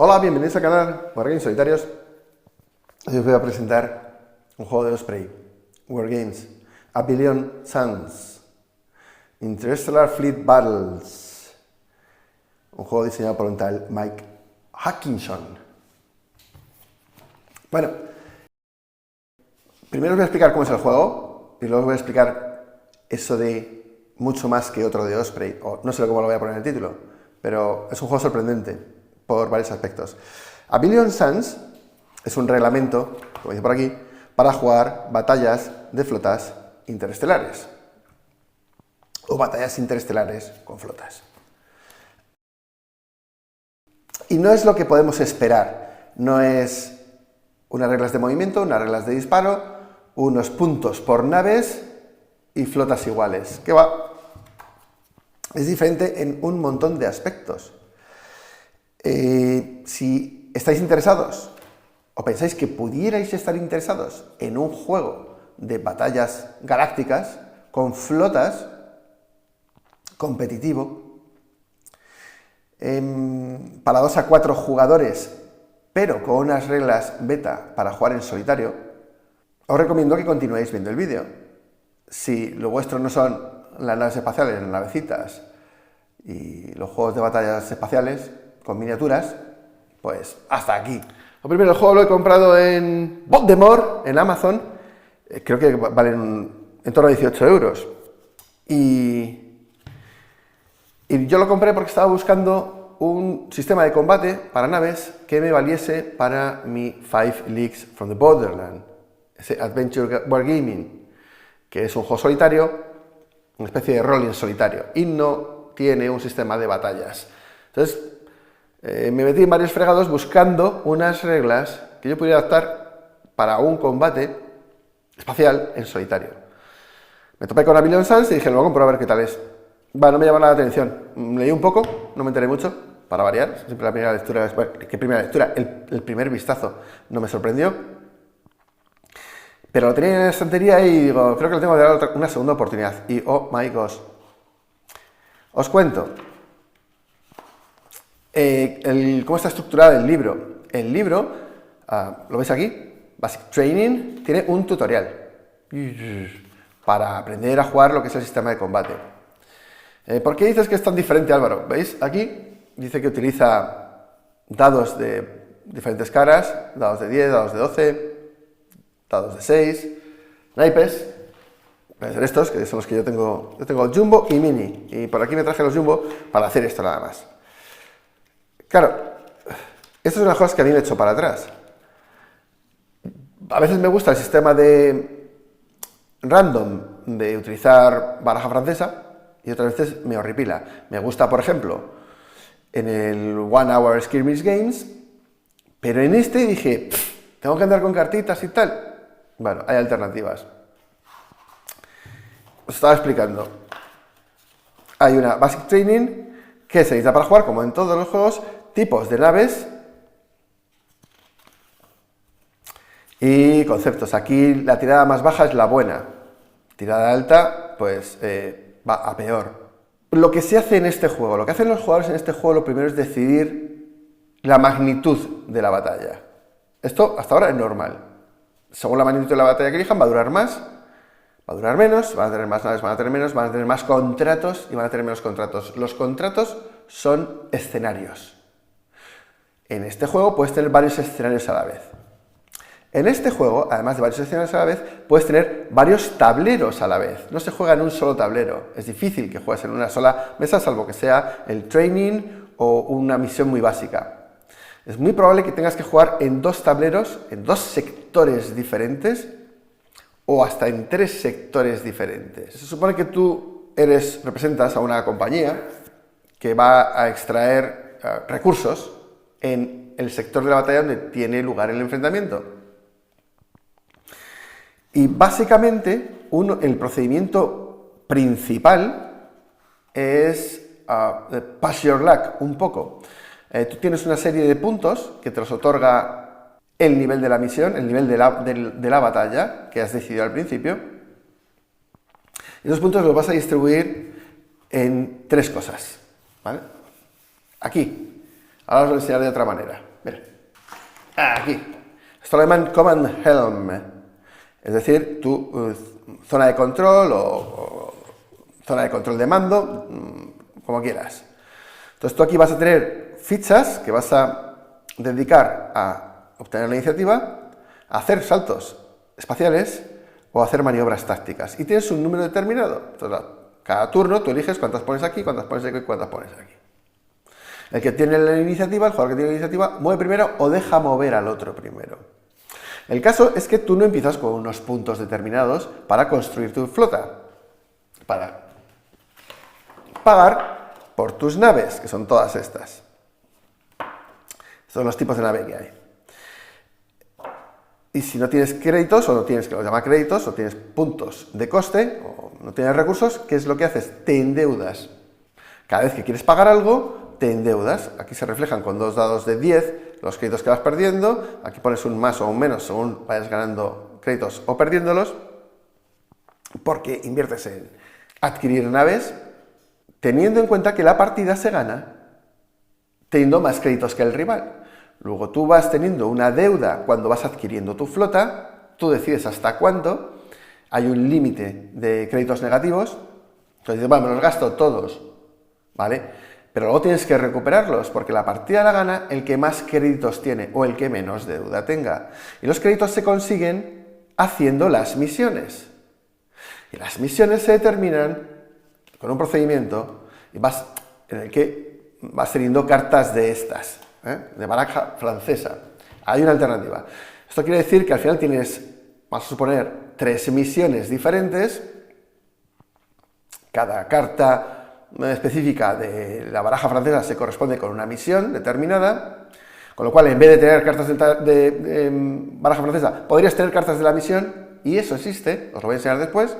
Hola, bienvenidos al canal Wargames Solitarios. Hoy os voy a presentar un juego de Osprey, Wargames, A Billion Suns, Interstellar Fleet Battles, un juego diseñado por un tal Mike Hutchinson. Bueno, primero os voy a explicar cómo es el juego y luego os voy a explicar eso de mucho más que otro de Osprey, o no sé cómo lo voy a poner en el título, pero es un juego sorprendente por varios aspectos. A Billion Suns es un reglamento, como dice por aquí, para jugar batallas de flotas interestelares o batallas interestelares con flotas. Y no es lo que podemos esperar, no es unas reglas de movimiento, unas reglas de disparo, unos puntos por naves y flotas iguales. ¿Qué va? Es diferente en un montón de aspectos. Si estáis interesados o pensáis que pudierais estar interesados en un juego de batallas galácticas con flotas competitivo para 2 a 4 jugadores, pero con unas reglas beta para jugar en solitario, os recomiendo que continuéis viendo el vídeo. Si lo vuestro no son las naves espaciales, las navecitas y los juegos de batallas espaciales con miniaturas, pues hasta aquí. Lo primero, el juego lo he comprado en Voldemort, en Amazon, creo que valen en torno a 18 euros. Y yo lo compré porque estaba buscando un sistema de combate para naves que me valiese para mi 5 Leagues from the Borderland, ese Adventure Wargaming, que es un juego solitario, una especie de rol en solitario, y no tiene un sistema de batallas. Entonces, me metí en varios fregados buscando unas reglas que yo pudiera adaptar para un combate espacial en solitario. Me topé con A Billion Suns y dije, lo voy a comprobar a ver qué tal es. Bueno, no me llama la atención. Leí un poco, no me enteré mucho, para variar. Siempre la primera lectura, bueno, ¿qué primera lectura? El primer vistazo no me sorprendió. Pero lo tenía en la estantería y digo, creo que le tengo que dar una segunda oportunidad. Y oh my gosh. Os cuento. ¿Cómo está estructurado el libro? El libro, ¿lo veis aquí? Basic Training, tiene un tutorial para aprender a jugar lo que es el sistema de combate. ¿Por qué dices que es tan diferente, Álvaro? ¿Veis? Aquí dice que utiliza dados de diferentes caras, dados de 10, dados de 12, dados de 6, naipes, pueden ser estos, que son los que yo tengo Jumbo y Mini, y por aquí me traje los Jumbo para hacer esto nada más. Claro, esto es una cosa que a mí me echo para atrás. A veces me gusta el sistema de random de utilizar baraja francesa y otras veces me horripila. Me gusta, por ejemplo, en el One Hour Skirmish Games, pero en este dije, tengo que andar con cartitas y tal. Bueno, hay alternativas. Os estaba explicando. Hay una Basic Training que se necesita para jugar, como en todos los juegos, tipos de naves y conceptos. Aquí la tirada más baja es la buena, tirada alta pues va a peor. Lo que se hace en este juego, lo que hacen los jugadores en este juego, lo primero es decidir la magnitud de la batalla. Esto hasta ahora es normal. Según la magnitud de la batalla que elijan, va a durar más, va a durar menos, van a tener más naves, van a tener menos, van a tener más contratos y van a tener menos contratos. Los contratos son escenarios. En este juego puedes tener varios escenarios a la vez. En este juego, además de varios escenarios a la vez, puedes tener varios tableros a la vez. No se juega en un solo tablero. Es difícil que juegues en una sola mesa, salvo que sea el training o una misión muy básica. Es muy probable que tengas que jugar en 2 tableros, en 2 sectores diferentes, o hasta en 3 sectores diferentes. Se supone que tú representas a una compañía que va a extraer recursos en el sector de la batalla donde tiene lugar el enfrentamiento. Y básicamente el procedimiento principal es pass your luck, un poco. Tú tienes una serie de puntos que te los otorga el nivel de la misión, el nivel de la batalla que has decidido al principio. Y esos puntos los vas a distribuir en 3 cosas, ¿vale? Aquí. Ahora os lo enseñaré de otra manera. Mira, aquí. Esto lo llaman Command Helm, es decir, tu zona de control o zona de control de mando, como quieras. Entonces tú aquí vas a tener fichas que vas a dedicar a obtener la iniciativa, a hacer saltos espaciales o a hacer maniobras tácticas. Y tienes un número determinado. Entonces, cada turno tú eliges cuántas pones aquí, cuántas pones aquí, cuántas pones aquí. El que tiene la iniciativa, el jugador que tiene la iniciativa, mueve primero o deja mover al otro primero. El caso es que tú no empiezas con unos puntos determinados para construir tu flota, para pagar por tus naves, que son todas estas. Son los tipos de nave que hay. Y si no tienes créditos, o no tienes, que los llama créditos, o tienes puntos de coste, o no tienes recursos, ¿qué es lo que haces? Te endeudas. Cada vez que quieres pagar algo, te endeudas. Aquí se reflejan con 2 dados de 10 los créditos que vas perdiendo. Aquí pones un más o un menos según vayas ganando créditos o perdiéndolos, porque inviertes en adquirir naves, teniendo en cuenta que la partida se gana teniendo más créditos que el rival. Luego tú vas teniendo una deuda cuando vas adquiriendo tu flota, tú decides hasta cuándo, hay un límite de créditos negativos, entonces dices, bueno, me los gasto todos, ¿vale? Pero luego tienes que recuperarlos, porque la partida la gana el que más créditos tiene o el que menos deuda tenga. Y los créditos se consiguen haciendo las misiones. Y las misiones se determinan con un procedimiento en el que vas teniendo cartas de estas, de baraja francesa. Hay una alternativa. Esto quiere decir que al final tienes, vamos a suponer, 3 misiones diferentes. Cada carta específica de la baraja francesa se corresponde con una misión determinada, con lo cual en vez de tener cartas de baraja francesa, podrías tener cartas de la misión, y eso existe, os lo voy a enseñar después.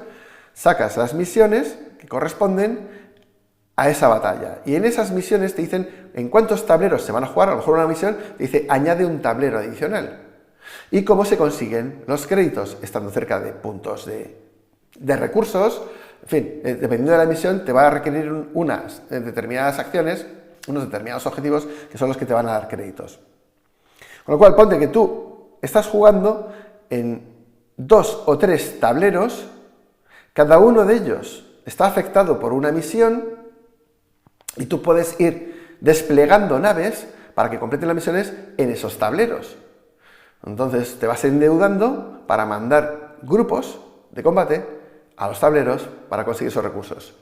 Sacas las misiones que corresponden a esa batalla, y en esas misiones te dicen en cuántos tableros se van a jugar. A lo mejor una misión te dice añade un tablero adicional, y cómo se consiguen los créditos, estando cerca de puntos de recursos. En fin, dependiendo de la misión te va a requerir unas determinadas acciones, unos determinados objetivos que son los que te van a dar créditos. Con lo cual, ponte que tú estás jugando en 2 o 3 tableros, cada uno de ellos está afectado por una misión, y tú puedes ir desplegando naves para que completen las misiones en esos tableros. Entonces te vas endeudando para mandar grupos de combate a los tableros para conseguir esos recursos.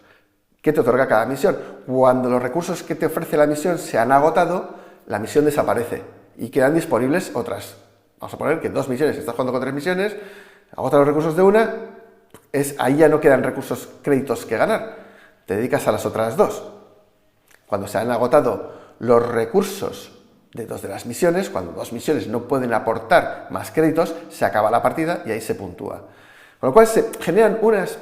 ¿Qué te otorga cada misión? Cuando los recursos que te ofrece la misión se han agotado, la misión desaparece y quedan disponibles otras. Vamos a poner que 2 misiones, estás jugando con 3 misiones, agotas los recursos de una, ahí ya no quedan recursos, créditos que ganar, te dedicas a las otras 2. Cuando se han agotado los recursos de 2 de las misiones, cuando 2 misiones no pueden aportar más créditos, se acaba la partida y ahí se puntúa. Con lo cual se generan unas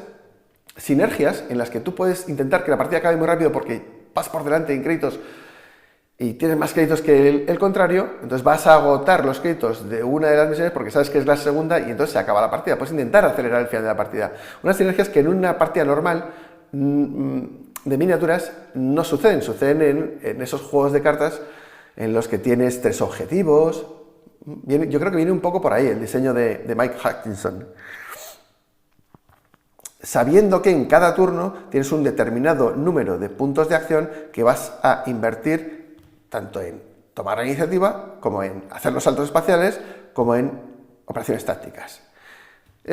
sinergias en las que tú puedes intentar que la partida acabe muy rápido porque vas por delante en créditos y tienes más créditos que el contrario, entonces vas a agotar los créditos de una de las misiones porque sabes que es la segunda y entonces se acaba la partida. Puedes intentar acelerar el final de la partida. Unas sinergias que en una partida normal de miniaturas no suceden en esos juegos de cartas en los que tienes 3 objetivos. Yo creo que viene un poco por ahí el diseño de Mike Hutchinson. Sabiendo que en cada turno tienes un determinado número de puntos de acción que vas a invertir tanto en tomar la iniciativa, como en hacer los saltos espaciales, como en operaciones tácticas.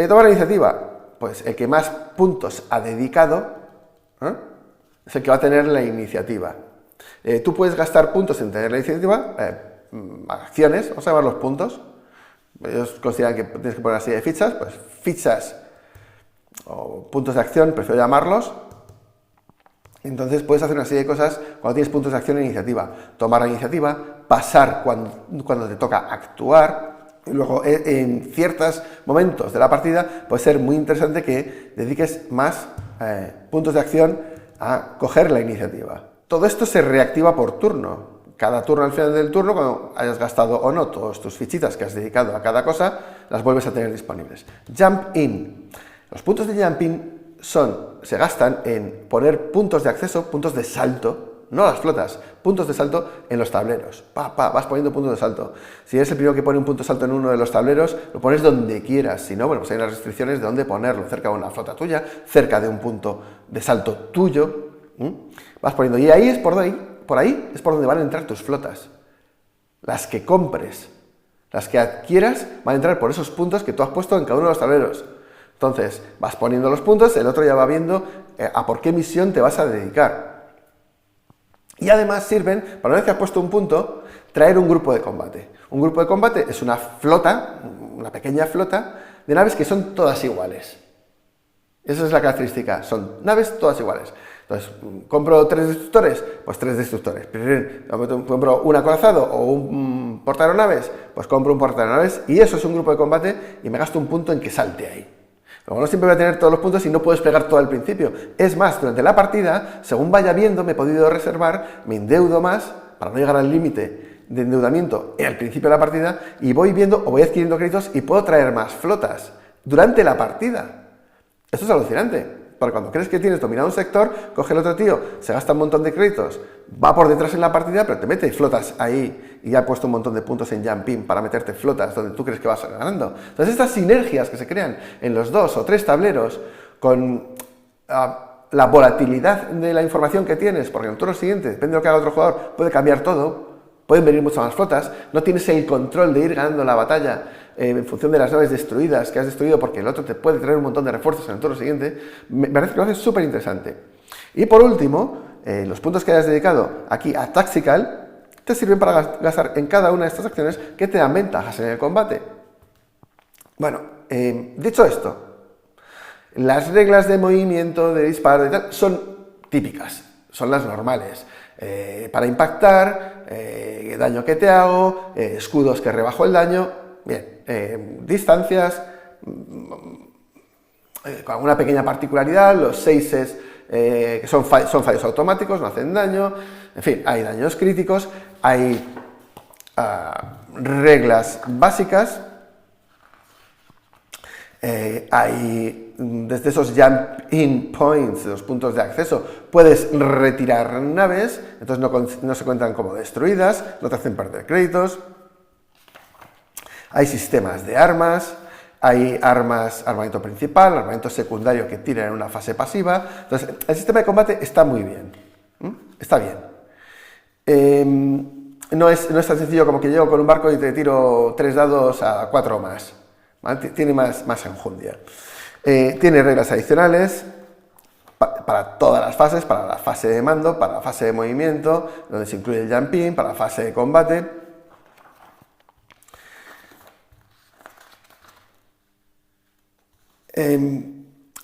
Tomar la iniciativa, pues el que más puntos ha dedicado es el que va a tener la iniciativa. Tú puedes gastar puntos en tener la iniciativa, acciones, vamos a llamarlos puntos. Ellos consideran que tienes que poner una serie de fichas, pues fichas o puntos de acción, prefiero llamarlos. Entonces puedes hacer una serie de cosas cuando tienes puntos de acción e iniciativa. Tomar la iniciativa, pasar cuando te toca actuar, y luego en ciertos momentos de la partida puede ser muy interesante que dediques más puntos de acción a coger la iniciativa. Todo esto se reactiva por turno. Cada turno, al final del turno, cuando hayas gastado o no todas tus fichitas que has dedicado a cada cosa, las vuelves a tener disponibles. Jump in. Los puntos de jump in se gastan en poner puntos de acceso, puntos de salto, no las flotas, puntos de salto en los tableros. Vas poniendo puntos de salto. Si eres el primero que pone un punto de salto en uno de los tableros, lo pones donde quieras. Si no, bueno, pues hay unas restricciones de dónde ponerlo, cerca de una flota tuya, cerca de un punto de salto tuyo. Vas poniendo, y ahí es por ahí es por donde van a entrar tus flotas. Las que compres, las que adquieras, van a entrar por esos puntos que tú has puesto en cada uno de los tableros. Entonces, vas poniendo los puntos, el otro ya va viendo a por qué misión te vas a dedicar. Y además sirven, para una vez que has puesto un punto, traer un grupo de combate. Un grupo de combate es una flota, una pequeña flota, de naves que son todas iguales. Esa es la característica, son naves todas iguales. Entonces, ¿compro 3 destructores? Pues 3 destructores. ¿Compro un acorazado o un portaaeronaves? Pues compro un portaaeronaves y eso es un grupo de combate y me gasto un punto en que salte ahí. Luego no siempre voy a tener todos los puntos y no puedo desplegar todo al principio. Es más, durante la partida, según vaya viendo, me he podido reservar, me endeudo más para no llegar al límite de endeudamiento al principio de la partida y voy viendo o voy adquiriendo créditos y puedo traer más flotas durante la partida. Esto es alucinante. Porque cuando crees que tienes dominado un sector, coge el otro tío, se gasta un montón de créditos, va por detrás en la partida, pero te mete flotas ahí y ya ha puesto un montón de puntos en jumping para meterte flotas donde tú crees que vas ganando. Entonces estas sinergias que se crean en los 2 o 3 tableros con la volatilidad de la información que tienes, porque en el turno siguiente, depende de lo que haga otro jugador, puede cambiar todo, pueden venir muchas más flotas, no tienes el control de ir ganando la batalla en función de las naves destruidas que has destruido, porque el otro te puede traer un montón de refuerzos en el turno siguiente. Me parece que lo hace súper interesante. Y por último, los puntos que hayas dedicado aquí a Tactical te sirven para gastar en cada una de estas acciones que te dan ventajas en el combate. Bueno, dicho esto, las reglas de movimiento, de disparo y tal, son típicas, son las normales. Para impactar, daño que te hago, escudos que rebajo el daño. Bien, distancias, con una pequeña particularidad, los 6 que son fallos automáticos, no hacen daño, en fin, hay daños críticos, hay reglas básicas, hay desde esos jump-in points, los puntos de acceso, puedes retirar naves, entonces no se cuentan como destruidas, no te hacen perder créditos. Hay sistemas de armas, hay armamento principal, armamento secundario que tiran en una fase pasiva. Entonces, el sistema de combate está muy bien. Está bien. No es tan sencillo como que llego con un barco y te tiro 3 dados a 4 más. ¿Vale? Tiene más enjundia. Tiene reglas adicionales para todas las fases, para la fase de mando, para la fase de movimiento, donde se incluye el jumping, para la fase de combate.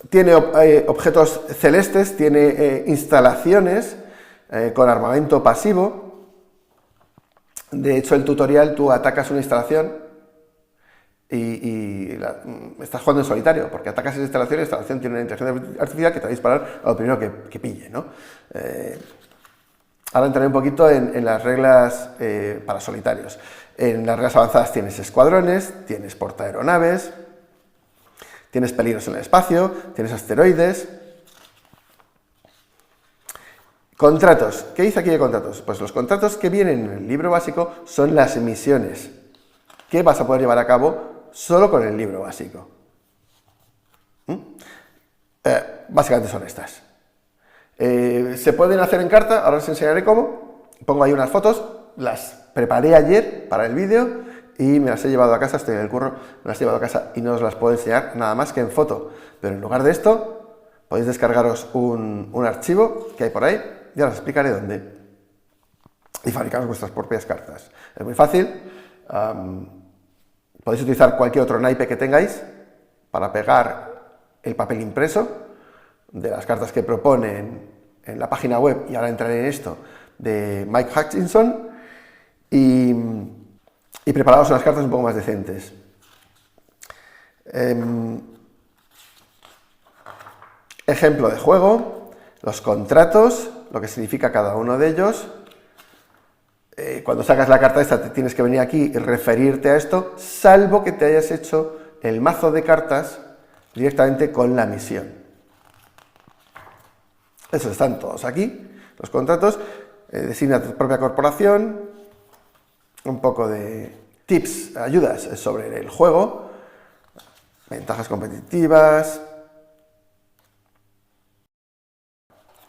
Tiene objetos celestes, tiene instalaciones con armamento pasivo. De hecho, el tutorial tú atacas una instalación y estás jugando en solitario, porque atacas esa instalación y la instalación tiene una inteligencia artificial que te va a disparar a lo primero que pille, ¿no? Ahora entraré un poquito en las reglas para solitarios. En las reglas avanzadas tienes escuadrones, tienes portaaeronaves, tienes peligros en el espacio, tienes asteroides. Contratos. ¿Qué dice aquí de contratos? Pues los contratos que vienen en el libro básico son las misiones que vas a poder llevar a cabo solo con el libro básico. Básicamente son estas. Se pueden hacer en carta, ahora os enseñaré cómo. Pongo ahí unas fotos, las preparé ayer para el vídeo y me las he llevado a casa, estoy en el curro, me las he llevado a casa y no os las puedo enseñar nada más que en foto. Pero en lugar de esto, podéis descargaros un archivo que hay por ahí y ahora os explicaré dónde. Y fabricaros vuestras propias cartas. Es muy fácil. Podéis utilizar cualquier otro naipe que tengáis para pegar el papel impreso de las cartas que proponen en la página web, y ahora entraré en esto, de Mike Hutchinson, y preparaos unas cartas un poco más decentes. Ejemplo de juego, los contratos, lo que significa cada uno de ellos. Cuando sacas la carta esta te tienes que venir aquí y referirte a esto, salvo que te hayas hecho el mazo de cartas directamente con la misión. Esos están todos aquí, los contratos. designa tu propia corporación, un poco de tips, ayudas sobre el juego, ventajas competitivas,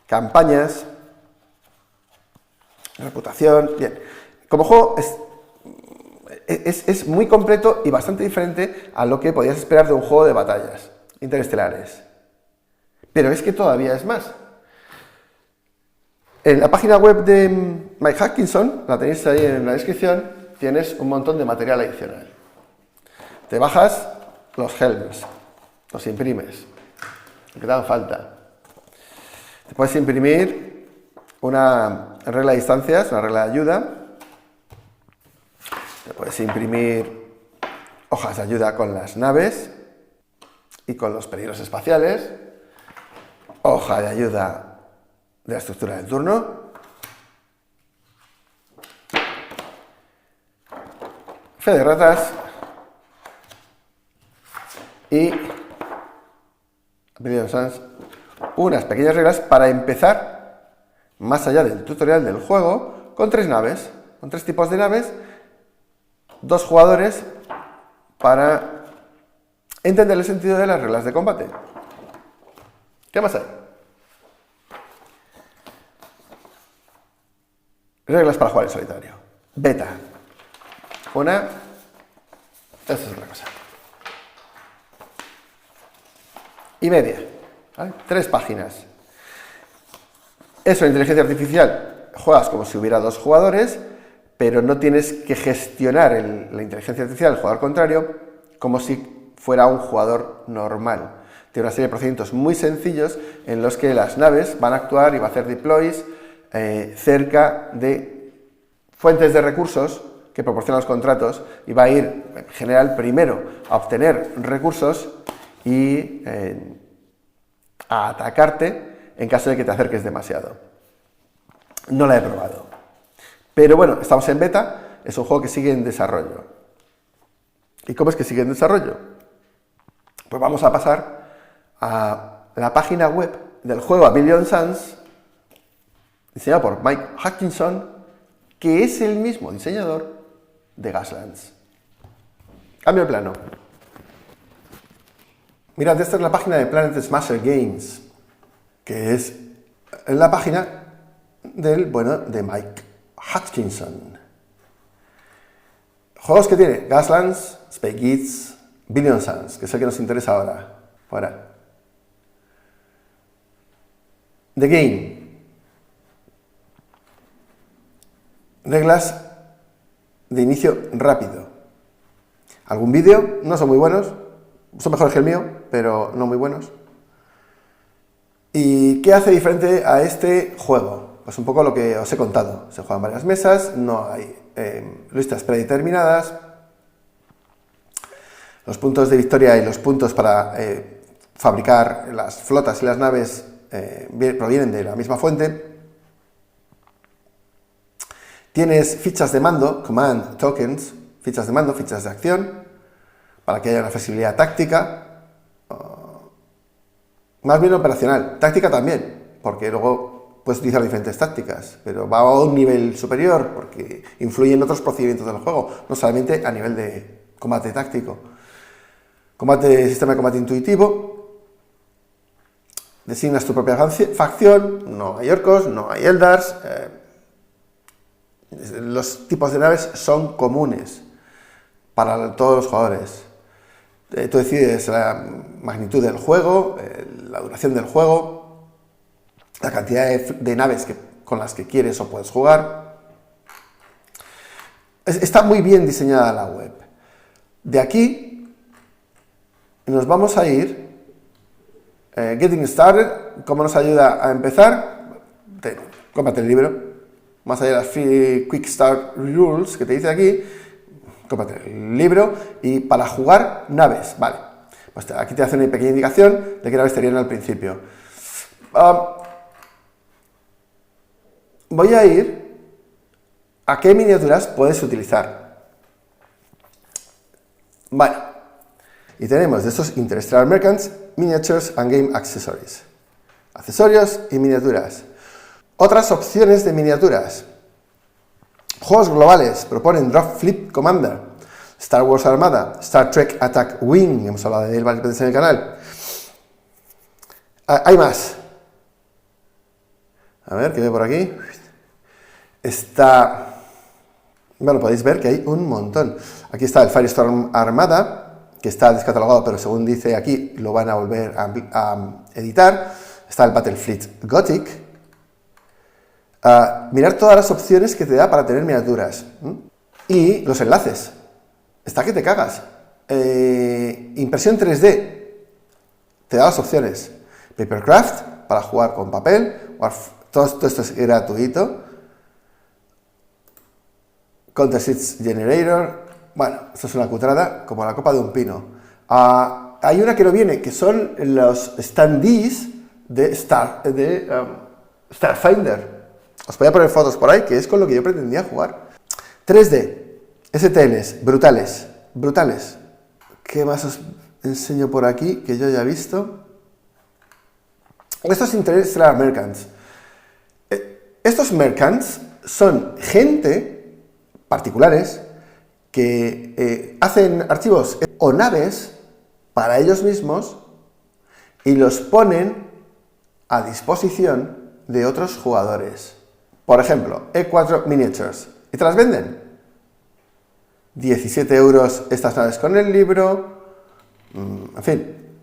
campañas, reputación. Bien, como juego es muy completo y bastante diferente a lo que podías esperar de un juego de batallas interestelares. Pero es que todavía es más. En la página web de Mike Hutchinson, la tenéis ahí en la descripción, tienes un montón de material adicional. Te bajas los helms, los imprimes, lo que te hagan falta. Te puedes imprimir una regla de distancias, una regla de ayuda. Te puedes imprimir hojas de ayuda con las naves y con los peligros espaciales. Hoja de ayuda de la estructura del turno. Fe de ratas. Y Billion Suns, unas pequeñas reglas para empezar, más allá del tutorial del juego, con 3 naves, con 3 tipos de naves, 2 jugadores, para entender el sentido de las reglas de combate. ¿Qué más hay? Reglas para jugar en solitario. Beta. Esta es otra cosa. Y media. ¿Vale? 3 páginas. Eso, en inteligencia artificial, juegas como si hubiera 2 jugadores, pero no tienes que gestionar la inteligencia artificial del jugador contrario como si fuera un jugador normal. Tiene una serie de procedimientos muy sencillos en los que las naves van a actuar y va a hacer deploys cerca de fuentes de recursos que proporcionan los contratos, y va a ir en general primero a obtener recursos y a atacarte en caso de que te acerques demasiado. No la he probado. Pero bueno, estamos en beta, es un juego que sigue en desarrollo. ¿Y cómo es que sigue en desarrollo? Pues vamos a pasar a la página web del juego A Billion Suns, diseñado por Mike Hutchinson, que es el mismo diseñador de Gaslands. Cambio de plano. Mirad, esta es la página de Planet Smasher Games, que es la página de Mike Hutchinson. Juegos que tiene: Gaslands, Space Kids, Billion Suns, que es el que nos interesa ahora. Fuera. The Game. Reglas de inicio rápido. Algún vídeo, no son muy buenos, son mejores que el mío, pero no muy buenos. ¿Y qué hace diferente a este juego? Pues un poco lo que os he contado. Se juegan varias mesas, no hay listas predeterminadas. Los puntos de victoria y los puntos para fabricar las flotas y las naves provienen de la misma fuente. Tienes fichas de mando, command tokens, fichas de mando, fichas de acción, para que haya una flexibilidad táctica, más bien operacional. Táctica también, porque luego puedes utilizar diferentes tácticas, pero va a un nivel superior, porque influye en otros procedimientos del juego, no solamente a nivel de combate táctico. Sistema de combate intuitivo. Designas tu propia facción, no hay orcos, no hay eldars. Los tipos de naves son comunes para todos los jugadores. Tú decides la magnitud del juego, la duración del juego, la cantidad de naves con las que quieres o puedes jugar. Está muy bien diseñada la web. De aquí nos vamos a ir. Getting Started, ¿cómo nos ayuda a empezar? Cómprate el libro. Más allá de las Free Quick Start Rules que te dice aquí, cómprate el libro. Y para jugar naves, vale. Pues aquí te hace una pequeña indicación de qué naves te vienen al principio. Voy a ir a qué miniaturas puedes utilizar. Vale. Y tenemos de estos Interstellar Merchants, Miniatures and Game Accessories. Accesorios y miniaturas. Otras opciones de miniaturas. Juegos globales proponen Drop Flip Commander, Star Wars Armada, Star Trek Attack Wing, hemos hablado de él varias veces en el canal. Hay más. A ver, ¿qué veo por aquí? Está... Bueno, podéis ver que hay un montón. Aquí está el Firestorm Armada, que está descatalogado, pero según dice aquí, lo van a volver a editar. Está el Battlefleet Gothic. Mirar todas las opciones que te da para tener miniaturas. Y los enlaces. Está que te cagas. Impresión 3D. Te da las opciones. Papercraft, para jugar con papel. Todo esto es gratuito. Counter Seeds Generator. Bueno, esto es una cutrada como la copa de un pino. Hay una que no viene, que son los standees de Starfinder. Os voy a poner fotos por ahí, que es con lo que yo pretendía jugar. 3D, STLs, brutales, brutales. ¿Qué más os enseño por aquí que yo ya he visto? Estos Interstellar Merchants. Estos Merchants son gente, particulares, que hacen archivos o naves para ellos mismos y los ponen a disposición de otros jugadores. Por ejemplo, E4 Miniatures. ¿Y te las venden? 17 euros estas naves con el libro. En fin,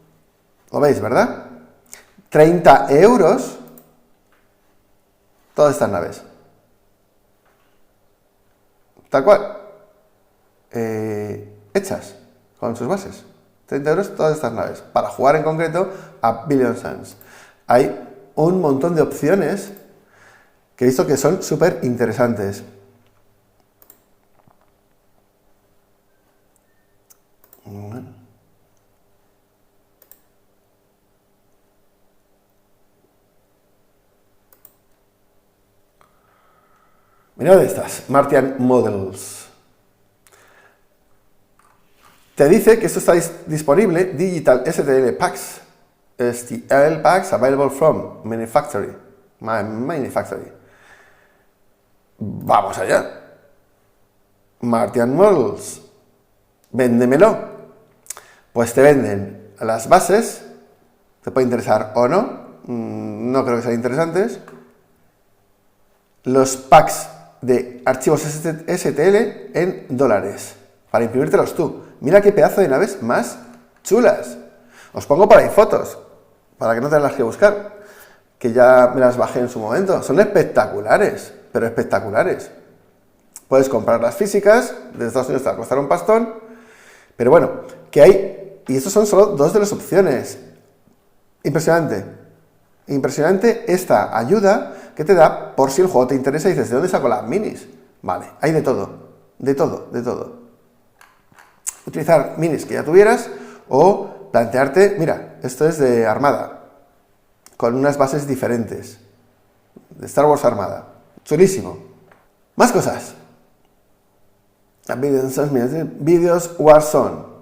lo veis, ¿verdad? 30 euros todas estas naves. Tal cual. Hechas con sus bases. 30 euros todas estas naves. Para jugar en concreto a Billion Suns. Hay un montón de opciones que he visto que son súper interesantes. Mirad estas, Martian Models. Te dice que esto está disponible, Digital STL Packs. STL Packs available from Manufactory. Vamos allá. Martian Models. Véndemelo. Pues te venden las bases. Te puede interesar o no. No creo que sean interesantes. Los packs de archivos STL en dólares. Para imprimírtelos tú. Mira qué pedazo de naves más chulas. Os pongo por ahí fotos. Para que no tengas que buscar. Que ya me las bajé en su momento. Son espectaculares. Pero espectaculares. Puedes comprar las físicas. De Estados Unidos te va a costar un pastón. Pero bueno, que hay... Y estos son solo dos de las opciones. Impresionante. Impresionante esta ayuda que te da por si el juego te interesa y dices, ¿de dónde saco las minis? Vale, hay de todo. De todo, de todo. Utilizar minis que ya tuvieras o plantearte, mira, esto es de Armada. Con unas bases diferentes. De Star Wars Armada. Chulísimo. Más cosas. Vídeos Warzone.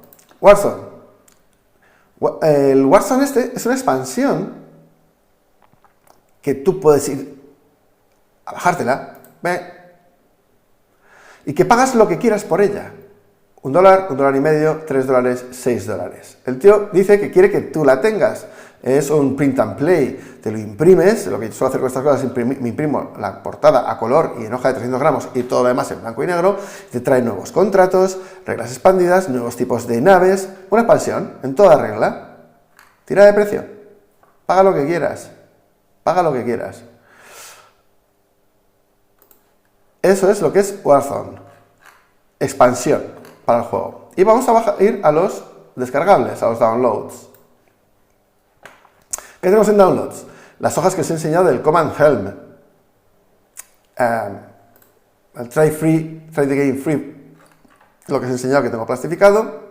El Warzone este es una expansión que tú puedes ir a bajártela y que pagas lo que quieras por ella. $1, $1.50, $3, $6. El tío dice que quiere que tú la tengas. Es un print and play. Te lo imprimes. Lo que yo suelo hacer con estas cosas es me imprimo la portada a color y en hoja de 300 gramos y todo lo demás en blanco y negro. Te trae nuevos contratos, reglas expandidas, nuevos tipos de naves. Una expansión en toda regla. Tira de precio. Paga lo que quieras. Paga lo que quieras. Eso es lo que es Warzone. Expansión para el juego. Y vamos a ir a los descargables, a los downloads. ¿Qué tenemos en downloads? Las hojas que os he enseñado del Command Helm. El Try the Game Free. Lo que os he enseñado que tengo plastificado.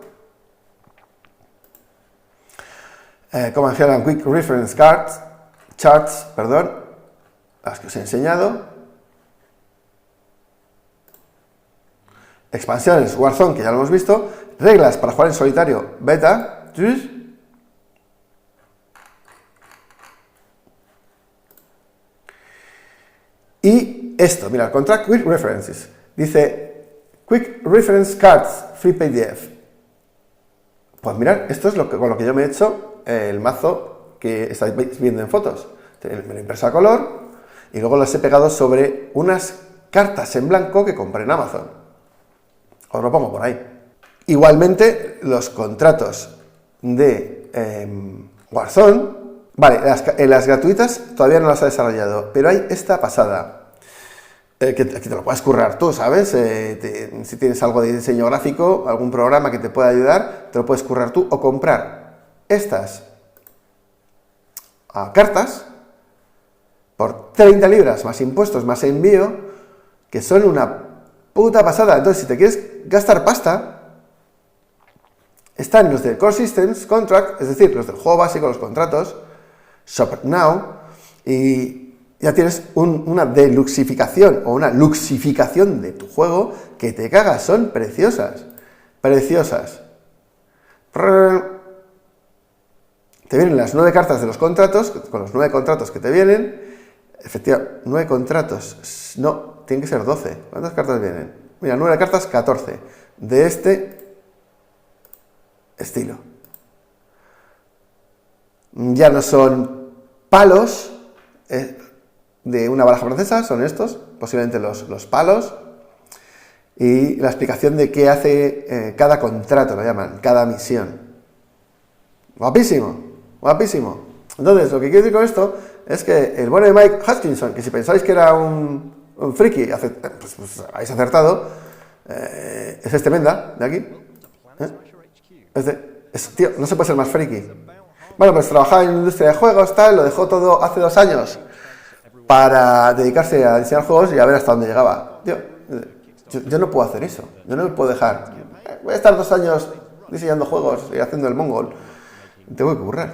Command Helm and Quick Reference Charts, las que os he enseñado. Expansiones, Warzone, que ya lo hemos visto. Reglas para jugar en solitario, beta. Y esto, mira, Contract Quick References. Dice, Quick Reference Cards, Free PDF. Pues mirad, esto es con lo que yo me he hecho el mazo que estáis viendo en fotos. Me lo he impreso a color y luego los he pegado sobre unas cartas en blanco que compré en Amazon. Os lo pongo por ahí. Igualmente, los contratos de Warzone, vale, las gratuitas todavía no las ha desarrollado, pero hay esta pasada. Que te lo puedes currar tú, ¿sabes? Si tienes algo de diseño gráfico, algún programa que te pueda ayudar, te lo puedes currar tú o comprar estas cartas por 30 libras más impuestos más envío, que son una puta pasada. Entonces, si te quieres gastar pasta, están los de Core Systems Contract, es decir, los del juego básico, los contratos, Shop Now, y ya tienes una deluxificación o una luxificación de tu juego que te cagas. Son preciosas. Preciosas. Te vienen las 9 cartas de los contratos, con los 9 contratos que te vienen. Efectivamente, 9 contratos. No, tienen que ser 12. ¿Cuántas cartas vienen? Mira, 9 cartas, 14. De este estilo. Ya no son palos de una baraja francesa, son estos, posiblemente los palos, y la explicación de qué hace cada contrato, lo llaman, cada misión. Guapísimo, guapísimo. Entonces, lo que quiero decir con esto es que el bueno de Mike Hutchinson, que si pensáis que era un friki, pues habéis acertado, es este menda de aquí. Tío, no se puede ser más friki. Bueno, pues trabajaba en la industria de juegos, tal, lo dejó todo hace 2 años para dedicarse a diseñar juegos y a ver hasta dónde llegaba. Tío, yo no puedo hacer eso, yo no me puedo dejar. Voy a estar 2 años diseñando juegos y haciendo el mongol. Tengo que currar.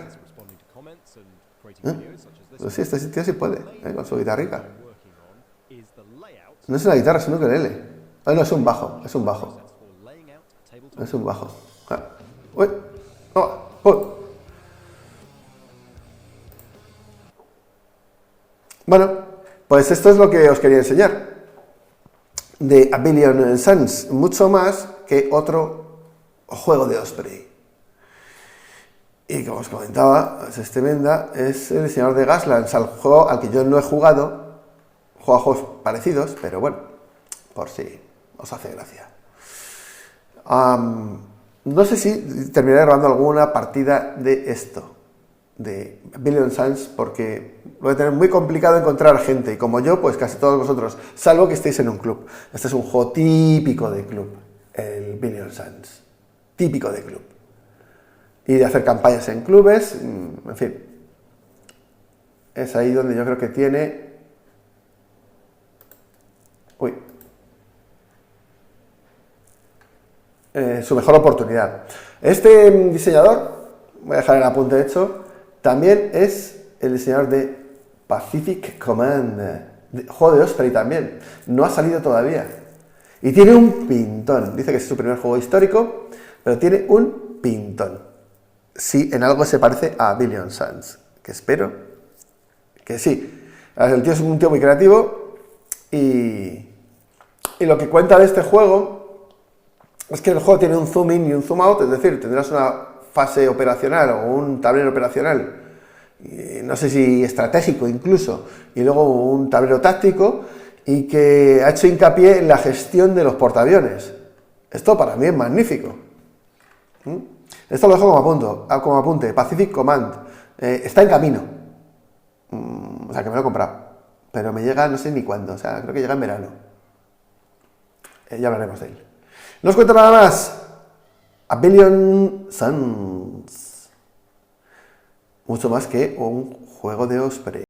Pues sí, este tío sí puede, con su guitarrica. No es una guitarra, es un ukelele. Ah, no, es un bajo, es un bajo. Es un bajo. Uy, no, uy. Bueno, pues esto es lo que os quería enseñar de A Billion Suns, mucho más que otro juego de Osprey. Y como os comentaba, este Menda es el diseñador de Gaslands, al juego al que yo no he jugado, juego a juegos parecidos, pero bueno, por si os hace gracia. No sé si terminaré grabando alguna partida de esto, de Billion Suns, porque voy a tener muy complicado encontrar gente, y como yo, pues casi todos vosotros, salvo que estéis en un club. Este es un juego típico de club, el Billion Suns, típico de club. Y de hacer campañas en clubes, en fin. Es ahí donde yo creo que tiene... su mejor oportunidad. Este diseñador, voy a dejar el apunte hecho, también es el diseñador de Pacific Command, juego de Osprey también. No ha salido todavía. Y tiene un pintón. Dice que es su primer juego histórico, pero tiene un pintón. Sí, en algo se parece a Billion Suns, que espero que sí. El tío es un tío muy creativo y lo que cuenta de este juego es que el juego tiene un zoom in y un zoom out, es decir, tendrás una fase operacional o un tablero operacional, no sé si estratégico incluso, y luego un tablero táctico, y que ha hecho hincapié en la gestión de los portaaviones. Esto para mí es magnífico. Esto lo dejo como apunte, Pacific Command. Está en camino. O sea, que me lo he comprado. Pero me llega no sé ni cuándo, o sea, creo que llega en verano. Ya hablaremos de él. No os cuento nada más. A Billion Suns. Mucho más que un juego de Osprey.